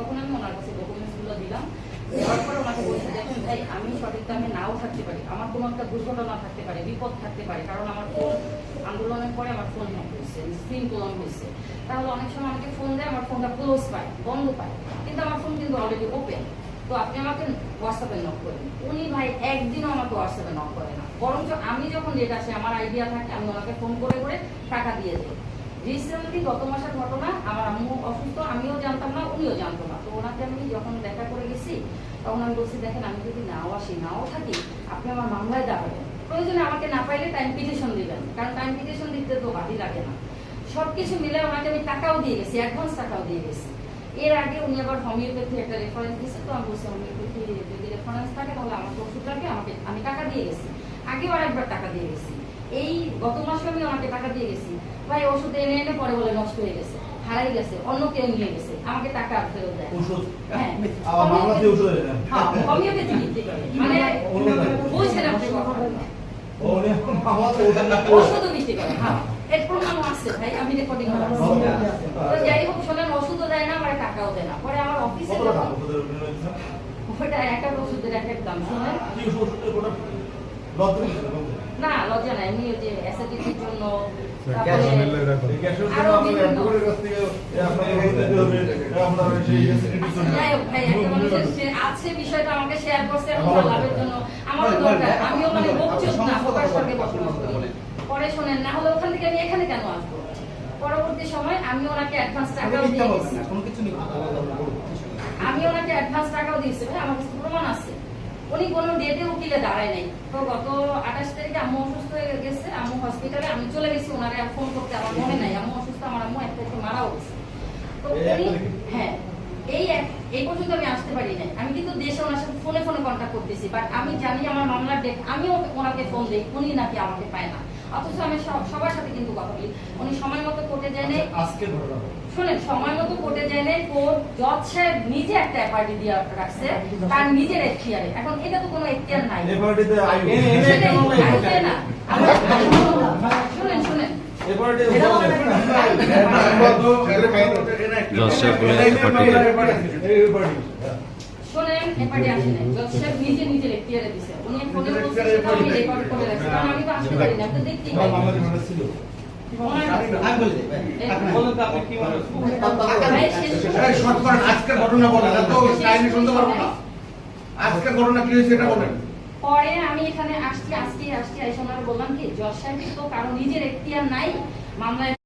তখন আমি ওনার কাছে ডকুমেন্টসগুলো দিলাম। দেওয়ার পরে ওনাকে বলছে, দেখুন ভাই, আমি সঠিক টাইমে নাও থাকতে পারি, আমার কোনো একটা দুর্ঘটনা থাকতে পারে, বিপদ থাকতে পারে, কারণ আমার ফোন আন্দোলনের পরে আমার ফোন হ্যাক হয়েছে, সিম ক্লোন হয়েছে। তাহলে অনেক সময় আমাকে ফোন দেয়, আমার ফোনটা ক্লোজ পায়, বন্ধ পায়, কিন্তু আমার ফোন কিন্তু অলরেডি ওপেন। তো আপনি আমাকে হোয়াটসঅ্যাপে নক করেন। উনি ভাই একদিনও আমাকে হোয়াটসঅ্যাপে নক করে না, বরঞ্চ আমি যখন ডেট আসে, আমার আইডিয়া থাকে, আমি ওনাকে ফোন করে করে টাকা দিয়ে দিই। রিসেন্টলি গত মাসের ঘটনা, আমার আম্মু অসুস্থ, আমিও জানতাম না, উনিও জানতো না। তো ওনাকে আমি যখন দেখা করে গেছি, তখন আমি বলছি, দেখেন, আমি যদি নাও আসি, নাও থাকি, আপনি আমার মামলায় দাঁড়াবেন, প্রয়োজনে আমাকে না পাইলে টাইম পিটিশন দিবেন, কারণ টাইম পিটিশন দিতে তো বাদই লাগে না। সবকিছু মিলে ওনাকে আমি টাকাও দিয়ে গেছি, অ্যাডভান্স টাকাও দিয়ে গেছি। এর আগে উনি আবার হোমিওপ্যাথি একটা রেফারেন্স দিয়েছে, তো আমি বলছি হোমিওপ্যাথি যদি রেফারেন্স থাকে তাহলে আমাকে ওষুধটাকে আমি টাকা দিয়ে গেছি, আগেও আরেকবার টাকা দিয়ে গেছি, এই গত মাসে আমি ওনাকে টাকা দিয়ে গেছি। ভাই ওষুধ এনে এনে পরে বলে নষ্ট হয়ে গেছে, হারাই গেছে, অন্য কেউ নিয়ে গেছে, আমাকে টাকা ফেরত দেয়। হ্যাঁ, হোমিওপ্যাথি ভিত্তিক, মানে বুঝছেন আপনি ওষুধও বিক্রি করে। হ্যাঁ, এর প্রমাণও আছে ভাই, আমি রেকর্ডিং যাই হোক, শোনেন, ওষুধও দেয় না, আমার টাকাও দেয় না। পরে আমার অফিসে ওটা একটা ওষুধের এক এক দাম, শোনেন না, লজ্জা নাই, এমনি যে অ্যাসিডিটির জন্য আছে বিষয়টা আমাকে শেয়ার করছে লাভের জন্য, আমারও দরকার, আমিও মানে বকচুপ না, প্রকাশ করে বসবাস করি। পরে শোনেন, না হলে ওখান থেকে আমি এখানে কেন আসবো? পরবর্তী সময় আমি ওনাকে অ্যাডভান্স টাকাও দিয়ে দিয়েছি, আমি ওনাকে অ্যাডভান্স টাকাও দিয়েছি, ভাই আমার কাছে প্রমাণ আছে। উনি কোনো ডেটে উকিলে দাঁড়ায় নাই। তো গত 28 তারিখে আম্মু অসুস্থ হয়ে গেছে, আম্মু হসপিটালে, আমি চলে গেছি ওনারে ফোন করতে, আমার মনে নাই আম্মু অসুস্থ, আমার আম্মু 1 তারিখে মারাও গেছে। তো উনি হ্যাঁ, এই পর্যন্ত আমি আসতে পারি নাই। আমি কিন্তু দেশে ওনার সাথে ফোনে ফোনে কন্ট্যাক্ট করতেছি, বাট আমি জানি আমার মামলার ডেট, আমিও ওনাকে ফোন দিই, উনি নাকি আমাকে পায় না। অথচ আমি সবার সাথে কিন্তু কথা বলি। উনি সময় মতো কোর্টে যায় নাই, শোনেন, সময় মতো কোর্টে যায় নাই, কোর্ট জজ সাহেব নিজে একটা এফআইডি দিয়ে রাখছে তার নিজের এখতিয়ারে। এখন এটা তো কোনো এখতিয়ার নাই, শুনেন শুনেন, শোনেন, এপারে আসে নাই, জজ সাহেব নিজে নিজের এখতিয়ারে দিছে। উনি ফোনে বলছে, সেটা আমি রেকর্ড করে রাখছি, কারণ আমি তো আসতে পারি না, আমি তো দেখতেই পাই। পরে আমি এখানে আসছি, আজকে এসে ওনারা বললাম কি, জজ সাহেব তো কারো নিজের এখতিয়ার নাই মামলায়